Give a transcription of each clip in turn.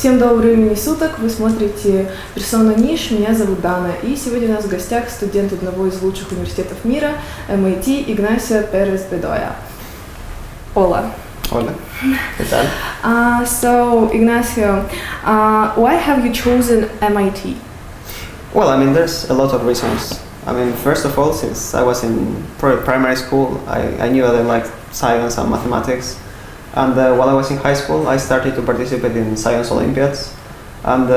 Всем доброго времени суток, вы смотрите «Персона НИШ», меня зовут Дана, и сегодня у нас в гостях студент одного из лучших университетов мира, MIT, Игнасио Перес Бедоя. Hola. Hola. ¿Qué tal? So, Ignacio, why have you chosen MIT? Well, I mean, there's a lot of reasons. I mean, first of all, since I was in primary school, I knew that I liked science and mathematics. And while I was in high school, I started to participate in science Olympiads. And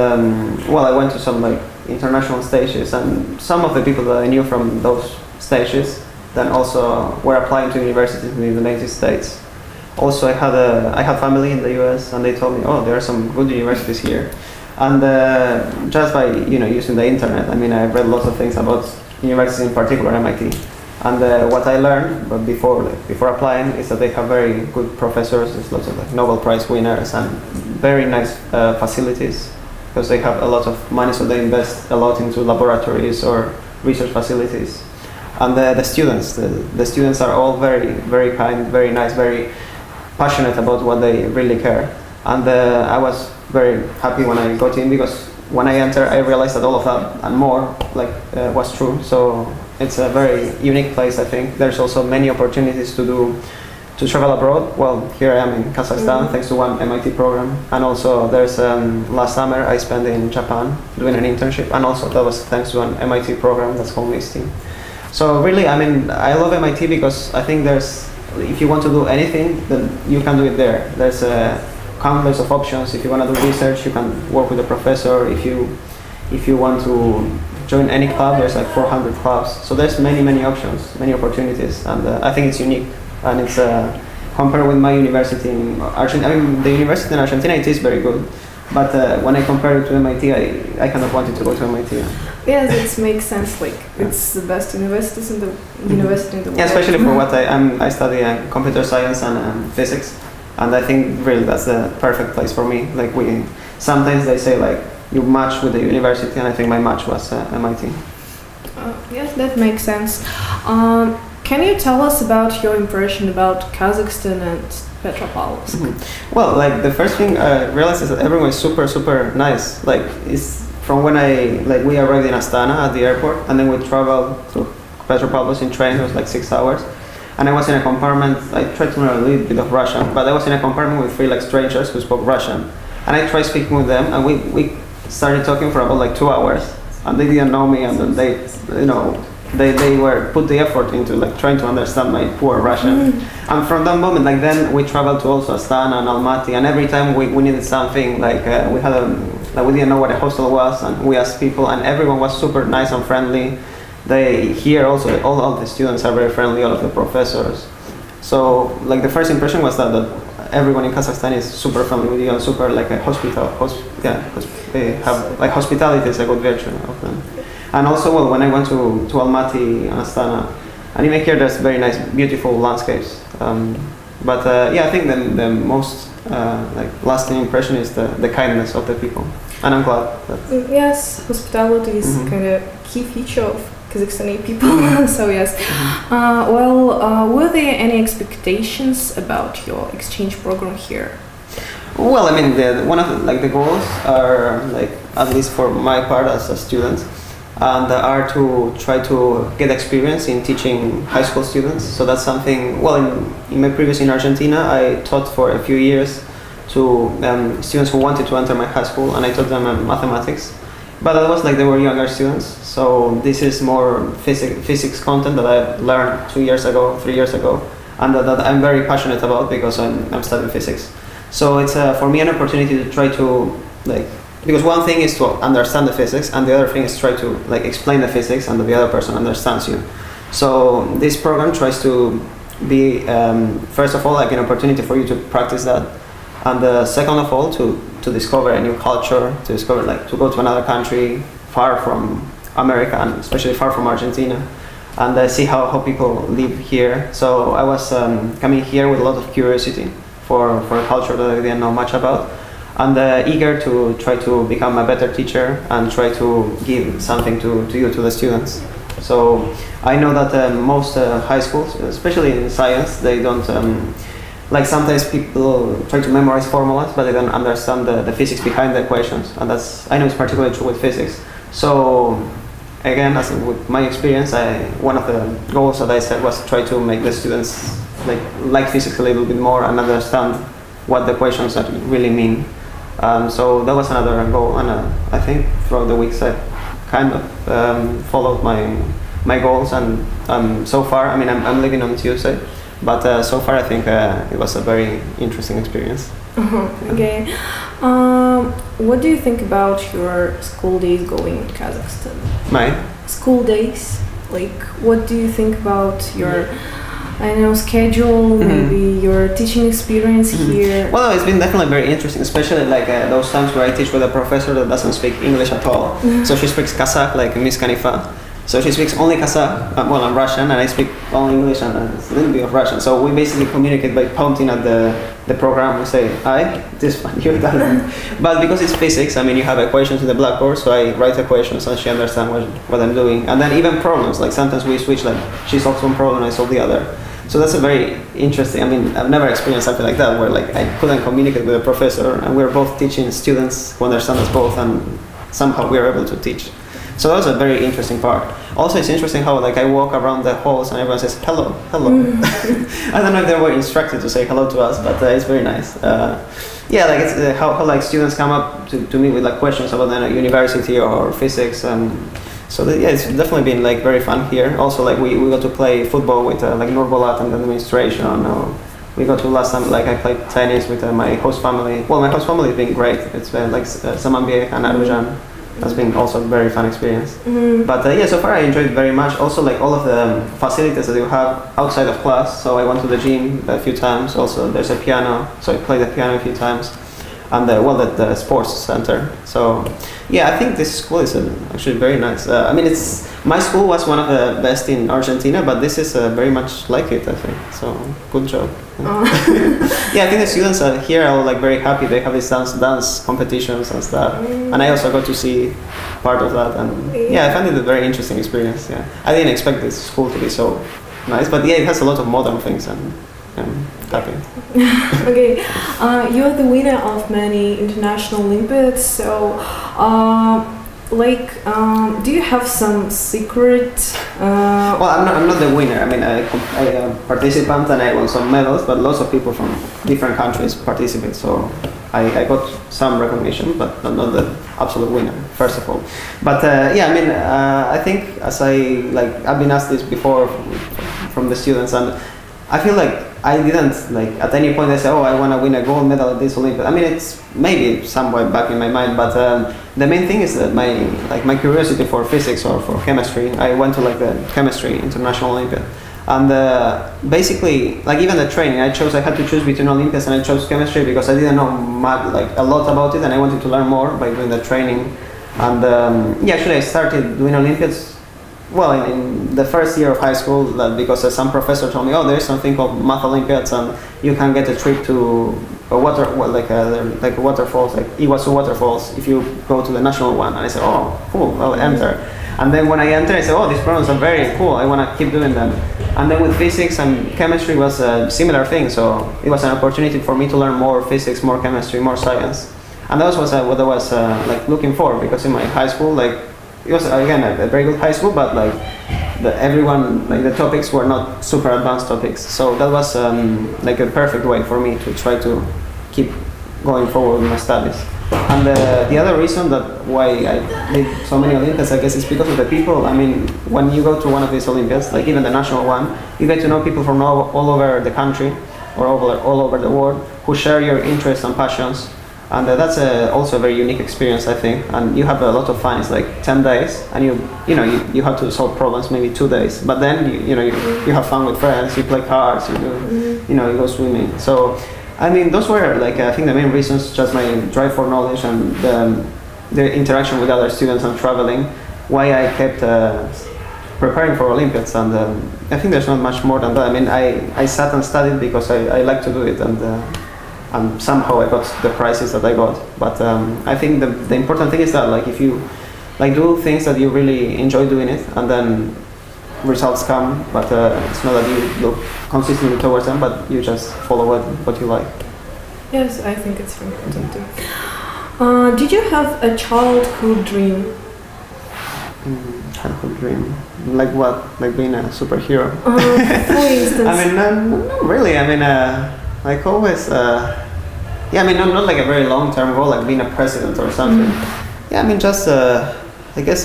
well, I went to some like international stages, and some of the people that I knew from those stages then also were applying to universities in the United States. Also, I had family in the US, and they told me, oh, there are some good universities here. And just by using the internet, I mean, I read lots of things about universities, in particular MIT. And what I learned, but before applying, is that they have very good professors. There's lots of like Nobel Prize winners and very nice facilities, because they have a lot of money, so they invest a lot into laboratories or research facilities. And the students are all very, very kind, very nice, very passionate about what they really care. And I was very happy when I got in, because when I entered, I realized that all of that and more was true. So it's a very unique place, I think. There's also many opportunities to travel abroad. Well, here I am in Kazakhstan, thanks to one MIT program. And also there's last summer I spent in Japan doing an internship, and also that was thanks to an MIT program that's called MISTI. So really, I mean, I love MIT because I think if you want to do anything, then you can do it there. There's countless of options. If you want to do research, you can work with a professor. If you want to join any club, there's like 400 clubs. So there's many options, many opportunities, and I think it's unique. And it's compared with my university in Argentina. I mean, the university in Argentina, it is very good. But when I compare it to MIT, I kind of wanted to go to MIT. Yes, it makes sense. Like it's the best university in the world. Yeah, especially for what I study computer science and physics, and I think really that's the perfect place for me. Like sometimes they say like you match with the university, and I think my match was MIT. Yes, that makes sense. Can you tell us about your impression about Kazakhstan and Petropavlovsk? Mm-hmm. Well, like the first thing I realized is that everyone is super nice. Like it's from when we arrived in Astana at the airport, and then we traveled to Petropavlovsk in train. It was like 6 hours, and I was in a compartment. I tried to learn a little bit of Russian, but I was in a compartment with 3 like strangers who spoke Russian, and I tried speaking with them, and we started talking for about like 2 hours, and they didn't know me, and then they were put the effort into like trying to understand my poor Russian. And from that moment, like then we traveled to also Astana and Almaty, and every time we needed something, like we didn't know what a hostel was, and we asked people, and everyone was super nice and friendly. Here also all the students are very friendly, all of the professors. So like the first impression was that everyone in Kazakhstan is super friendly with you and super like a they have like hospitality is a good virtue of them. And also, well, when I went to Almaty and Astana, and even here there's very nice, beautiful landscapes. Yeah, I think the most lasting impression is the kindness of the people, and I'm glad that. Yes, hospitality is kind of key feature of Kazakhstani people. So yes. Were there any expectations about your exchange program here? Well, I mean, one of the goals are at least for my part as a student. And are to try to get experience in teaching high school students. So that's something, well, in my previous in Argentina, I taught for a few years to students who wanted to enter my high school, and I taught them mathematics. But that was they were younger students, so this is more physics content that I learned 3 years ago, and that I'm very passionate about because I'm studying physics. So it's for me an opportunity to try to because one thing is to understand the physics, and the other thing is try to explain the physics, and the other person understands you. So this program tries to be first of all an opportunity for you to practice that, and second of all to discover a new culture, to discover to go to another country far from America, and especially far from Argentina, and see how people live here. So I was coming here with a lot of curiosity for a culture that I didn't know much about. And eager to try to become a better teacher and try to give something to the students. So I know that most high schools, especially in science, they don't like sometimes people try to memorize formulas, but they don't understand the physics behind the equations, and I know it's particularly true with physics. So again, as with my experience, one of the goals that I set was to try to make the students like physics a little bit more and understand what the equations really mean. So that was another goal, and I think throughout the weeks I kind of followed my goals, and so far, I mean, I'm leaving on Tuesday, but so far I think it was a very interesting experience. Okay. What do you think about your school days going in Kazakhstan? My School days? Like, what do you think about your, I don't know, schedule, maybe your teaching experience here? Well, it's been definitely very interesting, especially like those times where I teach with a professor that doesn't speak English at all. So she speaks Kazakh, like Miss Kanifa. So she speaks only Kazakh, well, I'm Russian, and I speak only English and a little bit of Russian. So we basically communicate by pointing at the program. We say, I, this one, you, that one. But because it's physics, I mean, you have equations in the blackboard, so I write equations and she understands what I'm doing. And then even problems, like sometimes we switch, like she solves one problem, I solve the other. So that's a very interesting, I mean, I've never experienced something like that, where like I couldn't communicate with a professor, and we're both teaching students who understand us both, and somehow we're able to teach. So that was a very interesting part. Also, it's interesting how like I walk around the halls and everyone says hello, hello. I don't know if they were instructed to say hello to us, but it's very nice. Yeah, like it's how like students come up to me with like questions about the university or physics. So yeah, it's definitely been like very fun here. Also, like we got to play football with like Nurbolat and the administration. Or we got to last time like I played tennis with my host family. Well, my host family has been great. It's been like Samambie and Arujan. That's been also a very fun experience. But yeah, so far I enjoyed it very much. Also, like all of the facilities that you have outside of class. So I went to the gym a few times. Also, there's a piano, so I played the piano a few times, and the sports center. So yeah, I think this school is actually very nice. I mean, my school was one of the best in Argentina, but this is very much like it, I think. So good job. Yeah, I think the students here are like very happy. They have these dance competitions and stuff, and I also got to see part of that. And yeah, I found it a very interesting experience. Yeah, I didn't expect this school to be so nice, but yeah, it has a lot of modern things, and I'm happy. Okay, you're the winner of many international Olympiads. So, do you have some secret? Well, I'm not the winner. I mean, I am a participant and I won some medals, but lots of people from different countries participate. So I got some recognition, but not the absolute winner, first of all. But yeah, I mean, I think I've been asked this before from the students, and I feel like I didn't at any point I say, oh, I want to win a gold medal at this Olympiad. I mean, it's maybe somewhat back in my mind, but the main thing is that my curiosity for physics or for chemistry. I went to the chemistry international Olympiad, and basically even the training I had to choose between Olympiads, and I chose chemistry because I didn't know a lot about it, and I wanted to learn more by doing the training. And yeah, actually I started doing Olympiads. Well, in the first year of high school, because some professor told me, oh, there's something called Math Olympiads, and you can get a trip to a waterfalls, like Iguazu waterfalls, if you go to the national one. And I said, oh, cool, I'll enter. And then when I entered, I said, oh, these programs are very cool, I want to keep doing them. And then with physics and chemistry was a similar thing, so it was an opportunity for me to learn more physics, more chemistry, more science. And that was what I was looking for, because in my high school, it was again a very good high school, but the topics were not super advanced topics. So that was a perfect way for me to try to keep going forward with my studies. And the other reason that why I did so many Olympiads, I guess, is because of the people. I mean, when you go to one of these Olympiads, like even the national one, you get to know people from all over the country or all over the world who share your interests and passions. And that's also a very unique experience, I think. And you have a lot of fun. It's like 10 days, and you have to solve problems maybe 2 days. But then you have fun with friends. You play cards. You go swimming. So, I mean, those were I think the main reasons. Just my drive for knowledge and the interaction with other students and traveling. Why I kept preparing for Olympiads, and I think there's not much more than that. I mean, I sat and studied because I like to do it, and somehow I got the prizes that I got. But I think the important thing is that if you do things that you really enjoy doing it, and then results come, but it's not that you look consistently towards them, but you just follow what you like. Yes, I think it's important too. Did you have a childhood dream? Childhood dream, like what? Like being a superhero? For instance. I mean, not really. I mean, like always. Yeah, I mean, not like a very long-term goal, like being a president or something. Yeah, I mean, just I guess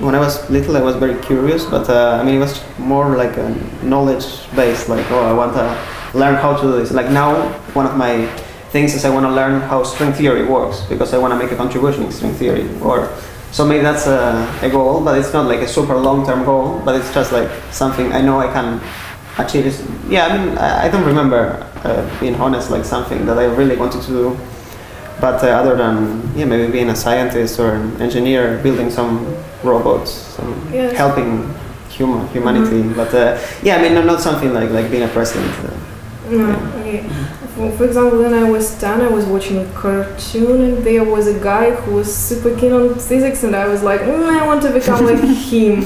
when I was little, I was very curious, but I mean, it was more like a knowledge-based. Like, oh, I want to learn how to do this. Like now, one of my things is I want to learn how string theory works because I want to make a contribution in string theory. Or so maybe that's a goal, but it's not like a super long-term goal. But it's just like something I know I can achieve. Yeah, I mean, I don't remember being honest, like something that I really wanted to do. But other than maybe being a scientist or an engineer, building some robots, Yes. helping humanity. But yeah, I mean, not something like being a president. No, okay. For example, when I was 10, I was watching a cartoon and there was a guy who was super keen on physics and I was like, I want to become like him.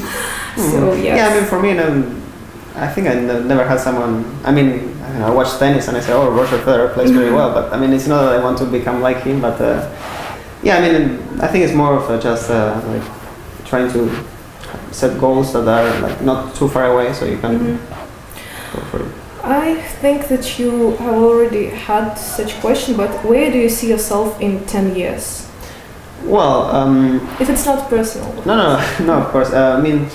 So, yes. Yeah, I mean, for me, I think I never had someone, I mean, I watch tennis and I say, oh, Roger Federer plays very well, but I mean, it's not that I want to become like him, but yeah, I mean, I think it's more of just like trying to set goals that are like not too far away so you can go for it. I think that you have already had such question, but where do you see yourself in 10 years? Well, If it's not personal. no, of course. I mean,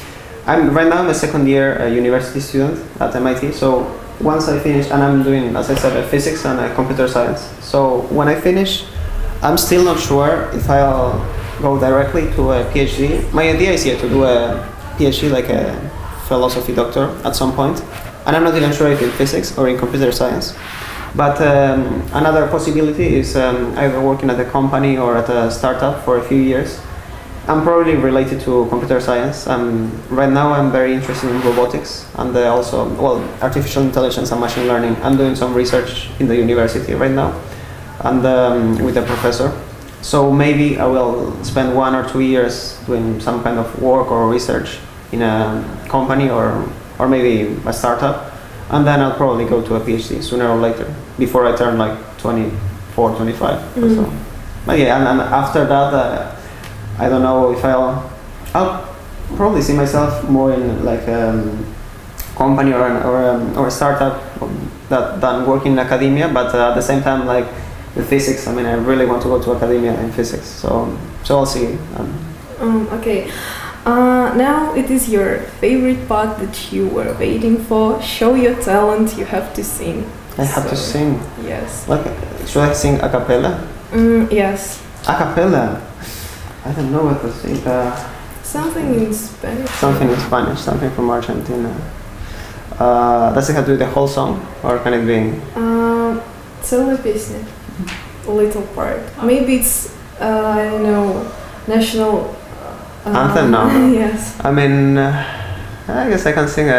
right now I'm a second year university student at MIT, so once I finish, and I'm doing, as I said, physics and computer science. So when I finish, I'm still not sure if I'll go directly to a PhD. My idea is to do a PhD, like a philosophy doctor at some point. And I'm not even sure if in physics or in computer science. But another possibility is either working at a company or at a startup for a few years. I'm probably related to computer science. Right now I'm very interested in robotics and also, artificial intelligence and machine learning. I'm doing some research in the university right now and with a professor. So maybe I will spend 1 or 2 years doing some kind of work or research in a company or maybe a startup, and then I'll probably go to a PhD sooner or later, before I turn like 24, 25 or so. But yeah, and after that, I don't know if I'll probably see myself more in like a company or a startup than working in academia, but at the same time, like with physics, I mean, I really want to go to academia in physics, so I'll see. Okay. Now it is your favorite part that you were waiting for. Show your talent, you have to sing. I have to sing? Yes. Like, should I sing a cappella? Yes. A cappella? I don't know what to sing. Something in Spanish. Something in Spanish, something from Argentina. Does it have to do the whole song, or can it be? Целая песня. A little part. Maybe it's, I don't know, national... Anthem? No. Yes. I mean, I guess I can sing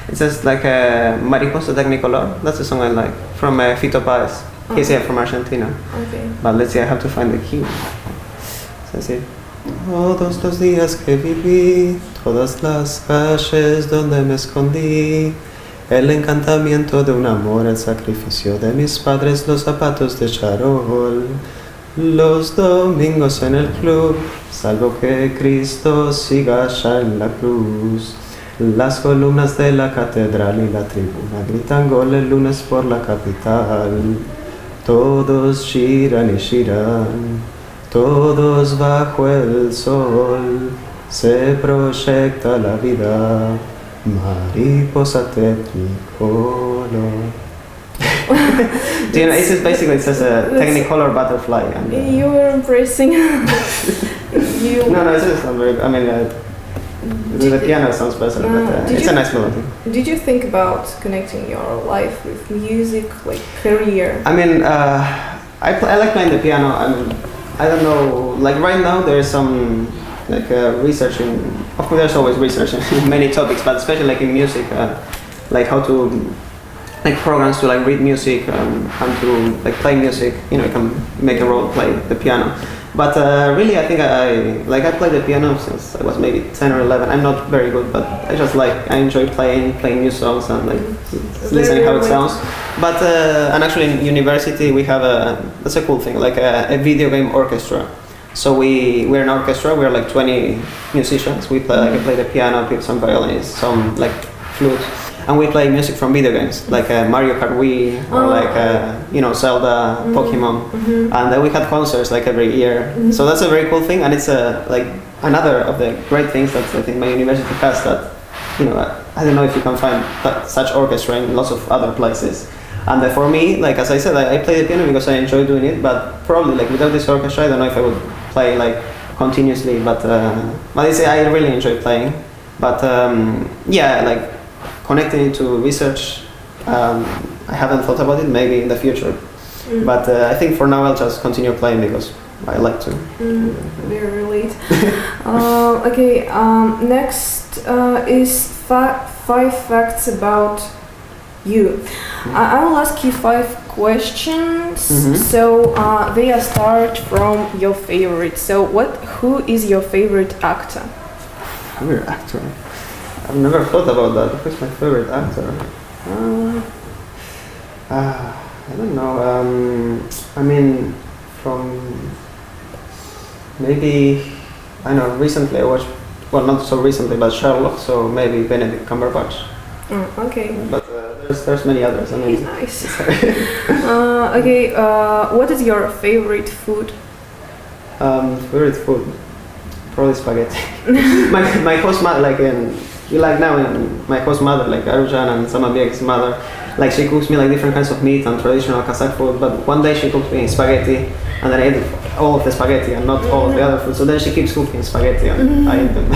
it's just like a Mariposa Technicolor. That's the song I like, from Fito Páez. He's here from Argentina. Okay. But let's see, I have to find the key. So así. Todos los días que viví, todas las calles donde me escondí, el encantamiento de un amor, el sacrificio de mis padres, los zapatos de charol, los domingos en el club, salvo que Cristo siga allá en la cruz. Las columnas de la catedral y la tribuna gritan gol el lunes por la capital. Todos giran y giran, todos bajo el sol, se proyecta la vida, mariposa technicolor. Do you know, it's just basically it says a technicolor butterfly. And, You were impressing. No, it's just not very. I mean, the piano sounds better, but it's a nice melody. Did you think about connecting your life with music, like career? I mean, I like playing the piano. I don't know. Like right now, there's some like researching. Of course, there's always research in many topics, but especially like in music, like how to like programs to like read music and to like play music. You know, you can make a role play the piano. But really, I think I played the piano since I was maybe 10 or 11. I'm not very good, but I enjoy playing new songs and like listening how it sounds. But and actually in university we have that's a cool thing, like a video game orchestra. So we're an orchestra. We're like 20 musicians. We play I play the piano, some violins, some like flute, and we play music from video games like Mario Kart Wii or Zelda, Pokemon, and then we had concerts like every year. So that's a very cool thing, and it's like another of the great things that I think my university has that I don't know if you can find such orchestra in lots of other places. And for me, like as I said, I play the piano because I enjoy doing it, but probably like without this orchestra, I don't know if I would play like continuously. But I really enjoy playing. But like connecting it to research, I haven't thought about it. Maybe in the future, but I think for now I'll just continue playing because I like to. Very relate. Okay. Next is 5 facts about you. I will ask you 5 questions. So they start from your favorite. So who is your favorite actor? Favorite actor? I've never thought about that. Who's my favorite actor? I don't know. I mean, from maybe I know. Recently I watched, well, not so recently, but Sherlock. So maybe Benedict Cumberbatch. Okay. But there's many others. I mean, he's nice. Okay. What is your favorite food? Favorite food? Probably spaghetti. my host mother, my host mother, like Arjan and Samabiek's mother, like she cooks me like different kinds of meat and traditional Kazakh food. But one day she cooked me spaghetti, and then I ate all of the spaghetti and not all of the other food. So then she keeps cooking spaghetti, and I eat them.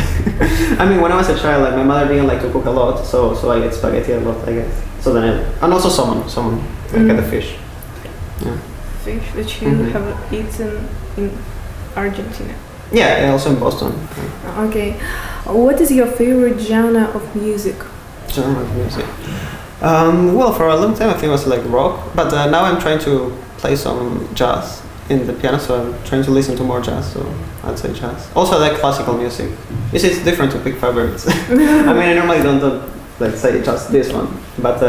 I mean, when I was a child, like my mother didn't like to cook a lot, so I ate spaghetti a lot, I guess. So then and also salmon, like the fish. Yeah. Fish that you have eaten in Argentina. Yeah, also in Boston. Okay. What is your favorite genre of music? Genre of music? Well, for a long time I think it was like rock, but now I'm trying to play some jazz in the piano, so I'm trying to listen to more jazz, so I'd say jazz. Also I like classical music. It's different to pick favorites. I mean, I normally don't like say just this one, but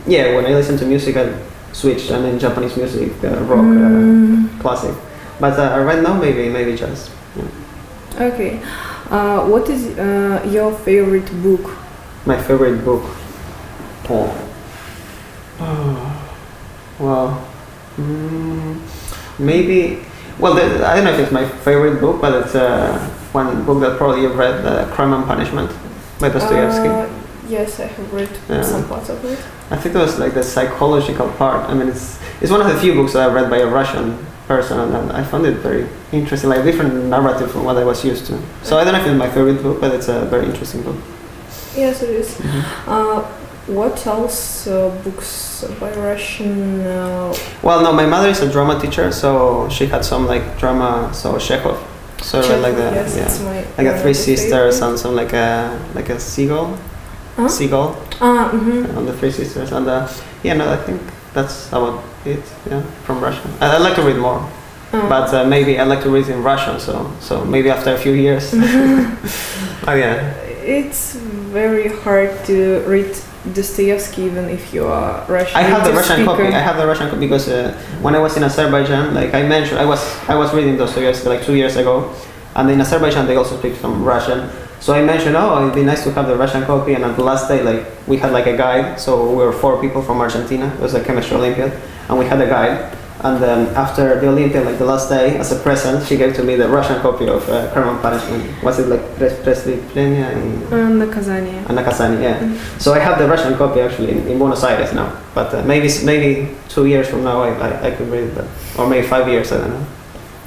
when I listen to music I switch. I mean, Japanese music, rock, classic. But right now maybe jazz. Yeah. Okay. What is your favorite book? My favorite book? Well, maybe. Well, I don't know if it's my favorite book, but it's one book that probably you've read, Crime and Punishment by Dostoevsky. Yes, I have read some parts of it. I think it was like the psychological part. I mean, it's one of the few books that I've read by a Russian person, and I found it very interesting, like different narrative from what I was used to. So I don't know if it's my favorite book, but it's a very interesting book. Yes, it is. What else books by Russian? Well, no, my mother is a drama teacher, so she had some like drama, so Chekhov. So I read like like a Three Sisters favorite. And some like a seagull. Huh? Seagull. On the Three Sisters, and I think that's about it. Yeah, from Russian. I'd like to read more, but maybe I'd like to read in Russian. So maybe after a few years. Oh yeah. It's very hard to read Dostoevsky even if you are Russian. I have the Russian copy. I have the Russian copy because when I was in Azerbaijan, like I mentioned, I was reading Dostoevsky like 2 years ago, and in Azerbaijan they also speak some Russian. So I mentioned, it'd be nice to have the Russian copy, and on the last day, like we had like a guide. So we were 4 people from Argentina. It was a chemistry Olympiad, and we had a guide. And then after the Olympiad, like the last day, as a present, she gave to me the Russian copy of Crime and Punishment. Was it like Преступление и Наказание? Yeah. So I have the Russian copy actually in Buenos Aires now. But maybe 2 years from now I could read it, or maybe 5 years, I don't know.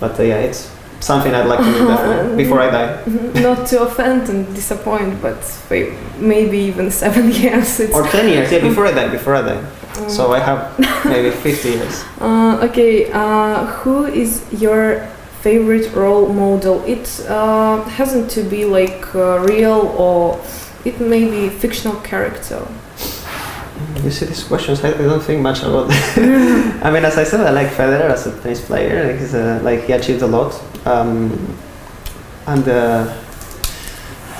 But it's something I'd like to read definitely before I die. Not to offend and disappoint, but maybe even 7 years. Or 10 years, yeah, before I die. So I have maybe 50 years. Okay, who is your favorite role model? It hasn't to be like real, or it may be fictional character. You see these questions, I don't think much about. I mean, as I said, I like Federer as a tennis player. Like, he achieved a lot.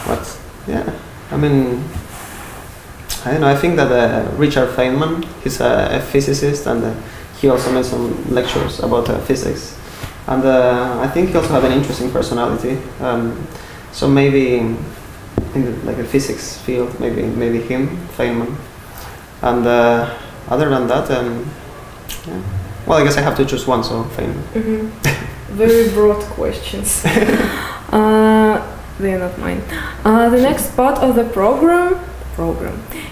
What? Yeah. I mean, I don't know. I think that Richard Feynman, he's a physicist, and he also made some lectures about physics. And I think he also had an interesting personality. So maybe in the physics field, maybe him, Feynman. And other than that, yeah. Well, I guess I have to choose one, so Feynman. Very broad questions. They're not mine. The next part of the program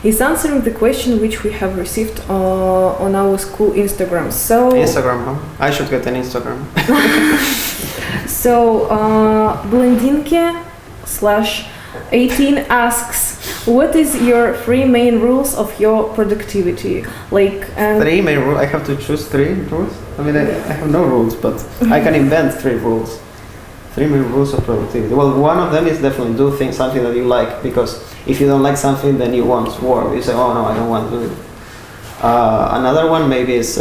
is answering the question which we have received on our school Instagram. So Instagram, huh? I should get an Instagram. So Blondinke/18 asks, what is your 3 main rules of your productivity? 3 main rules? I have to choose 3 rules? I mean, I have no rules, but I can invent 3 rules. 3 main rules of productivity. Well, one of them is definitely do something that you like, because if you don't like something, then you won't work. You say, oh no, I don't want to do it. Another one maybe is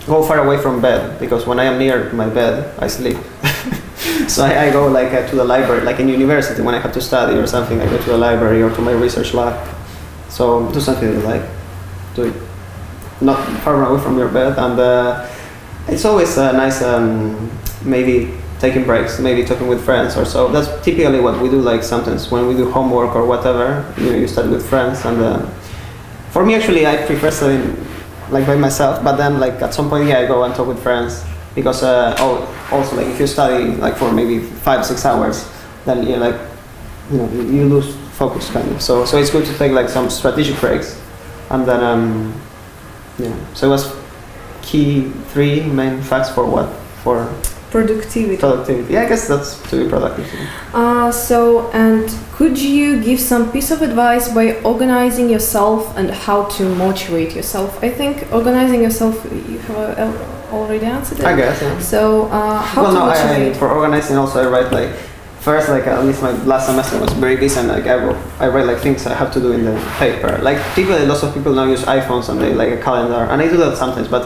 go far away from bed, because when I am near my bed, I sleep. So I go to the library, like in university, when I have to study or something, I go to the library or to my research lab. So do something you like. Do it not far away from your bed, and it's always nice, maybe taking breaks, maybe talking with friends or so. That's typically what we do, like sometimes when we do homework or whatever, you study with friends. And for me, actually, I prefer studying by myself, but then at some point, I go and talk with friends, because also if you study for maybe 5-6 hours, then you lose focus kind of. So it's good to take some strategic breaks, and then so it was key 3 main facts for what? For productivity. Yeah, I guess that's to be productive. And could you give some piece of advice by organizing yourself and how to motivate yourself? I think organizing yourself, you have already answered it. I guess, yeah. So how to motivate? For organizing also I write first at least my last semester was very busy, and I write things I have to do in the paper. Lots of people now use iPhones and they a calendar, and I do that sometimes, but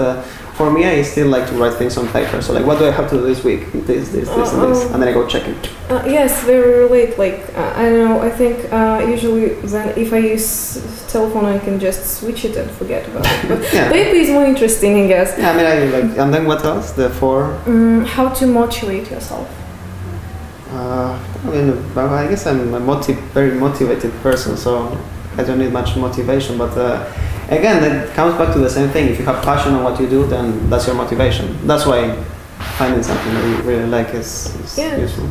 for me, I still like to write things on paper. So what do I have to do this week? This, and then I go check it. Yes, very relate. I don't know. I think usually then if I use telephone, I can just switch it and forget about it. But yeah. Paper is more interesting, I guess. Yeah, I mean, and then what else? The 4. How to motivate yourself. I guess I'm a very motivated person, so I don't need much motivation. But again, that comes back to the same thing. If you have passion on what you do, then that's your motivation. That's why finding something that you really like is useful.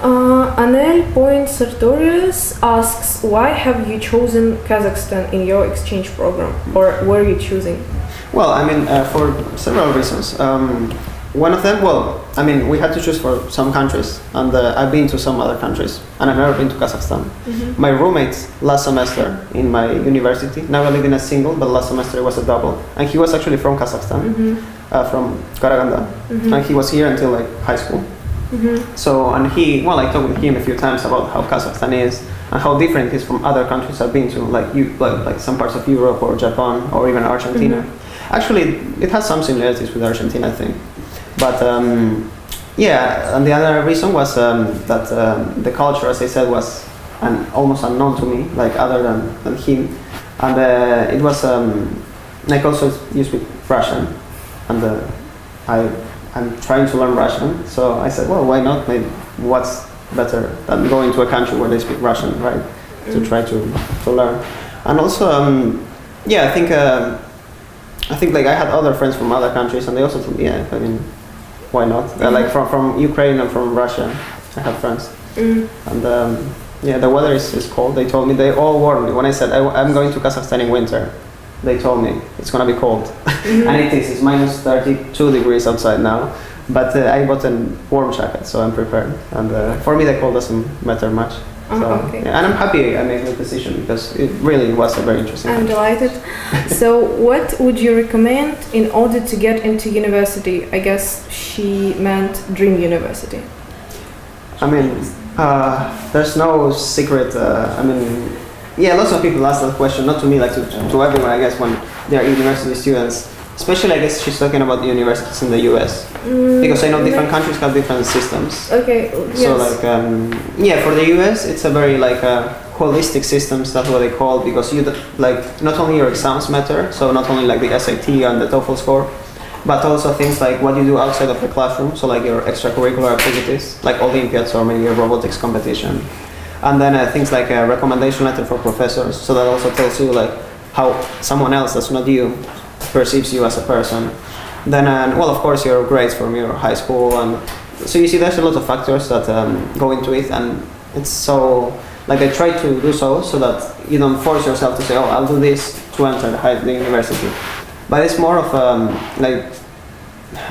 Anel.Sartorius asks, why have you chosen Kazakhstan in your exchange program, or were you choosing? Well, I mean, for several reasons. One of them, we had to choose for some countries, and I've been to some other countries, and I've never been to Kazakhstan. My roommate last semester in my university, now I live in a single, but last semester it was a double, and he was actually from Kazakhstan, from Karaganda, and he was here until high school. So, and I talked with him a few times about how Kazakhstan is and how different it is from other countries I've been to, like some parts of Europe or Japan or even Argentina. Actually, it has some similarities with Argentina, I think. But and the other reason was that the culture, as I said, was almost unknown to me, other than him. And it was, also you speak Russian, and I'm trying to learn Russian. So I said, well, why not? Maybe what's better than going to a country where they speak Russian, right? To try to learn. And also, I think I had other friends from other countries, and they also told me, why not? From Ukraine and from Russia, I have friends. And the weather is cold. They told me, they all warned me. When I said I'm going to Kazakhstan in winter, they told me it's gonna be cold. And it's minus 32 degrees outside now. But I bought a warm jacket, so I'm prepared. And for me, the cold doesn't matter much. Okay. And I'm happy I made the decision, because it really was a very interesting. I'm delighted. So what would you recommend in order to get into university? I guess she meant dream university. I mean, there's no secret. yeah, lots of people ask that question, not to me, like to everyone, I guess, when they're university students. Especially, I guess she's talking about the universities in the US. Because I know different countries have different systems. Okay, yes. So, like, yeah, for the US, it's a very, like, holistic systems, that's what they call, because you, like, not only your exams matter, so not only, like, the SAT and the TOEFL score, but also things like what you do outside of the classroom, so, like, your extracurricular activities, like Olympiads or maybe a robotics competition. And then things like a recommendation letter for professors, so that also tells you, like, how someone else that's not you perceives you as a person. Then, well, of course, your grades from your high school, and so you see there's a lot of factors that go into it, and it's so, like, I try to do so that you don't force yourself to say, oh, I'll do this to enter the university. But it's more of, like,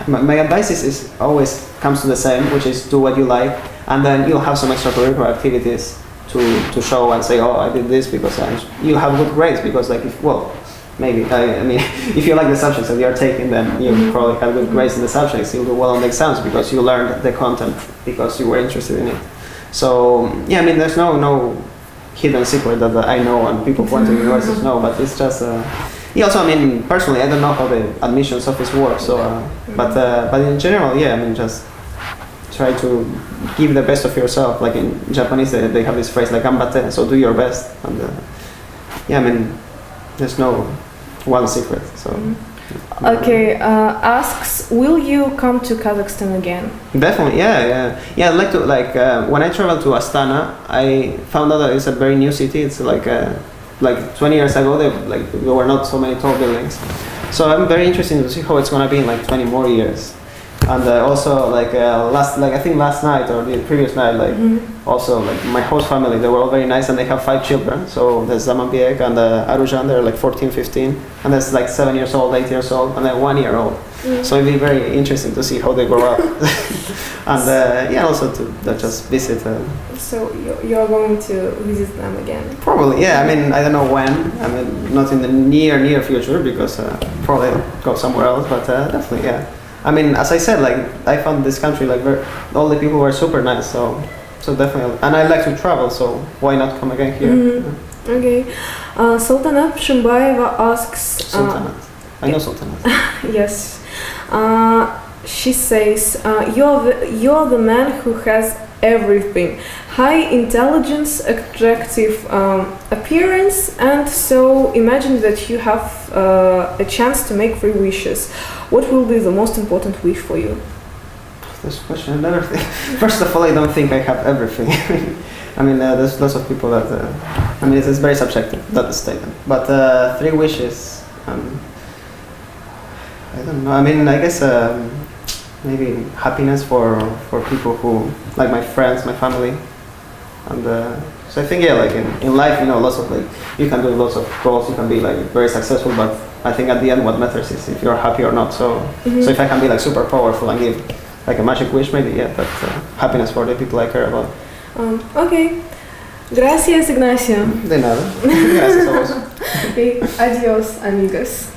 my advice is always comes to the same, which is do what you like, and then you'll have some extracurricular activities to show and say, oh, I did this because you have good grades, because, like, if, well, maybe, I mean, if you like the subjects that you're taking, then you probably have good grades in the subjects, you'll do well on the exams because you learned the content because you were interested in it. So, yeah, I mean, there's no hidden secret that I know and people point to universities know, but it's just, yeah, also, I mean, personally, I don't know how the admissions office works, so, but in general, yeah, I mean, just try to give the best of yourself. Like in Japanese, they have this phrase like "ganbatte," so do your best. And yeah, I mean, there's no one secret. So. Okay, asks, will you come to Kazakhstan again? Definitely, yeah. I'd like to, like, when I traveled to Astana, I found out that it's a very new city. It's like 20 years ago, there were not so many tall buildings. So I'm very interested to see how it's gonna be in like 20 more years. And also, like, I think last night or the previous night, like, also, like, my host family, they were all very nice, and they have 5 children. So there's Zamanbiek and Arujan, they're like 14, 15, and there's like 7 years old, 8 years old, and then 1 year old. So it'd be very interesting to see how they grow up. And yeah, also to just visit. So you're going to visit them again? Probably, yeah. I mean, I don't know when. I mean, not in the near future, because probably I'll go somewhere else, but definitely, yeah. I mean, as I said, like, I found this country, like, all the people were super nice, so definitely, and I like to travel, so why not come again here? Okay. Sultanat Shumbayeva asks... Sultanat. I know Sultanat. Yes. She says, you're the man who has everything. High intelligence, attractive appearance, and so imagine that you have a chance to make 3 wishes. What will be the most important wish for you? This question, I never think. First of all, I don't think I have everything. I mean, there's lots of people that, I mean, it's very subjective, that statement. But 3 wishes, I don't know. I mean, I guess maybe happiness for people who, like my friends, my family. And so I think, yeah, like in life, you know, lots of, like, you can do lots of goals, you can be, like, very successful, but I think at the end what matters is if you're happy or not. So so if I can be, like, super powerful and give, like, a magic wish, maybe, yeah, that's happiness for the people I care about. Okay. Gracias, Ignacio. De nada. Gracias a vos. Okay. Adios, amigos.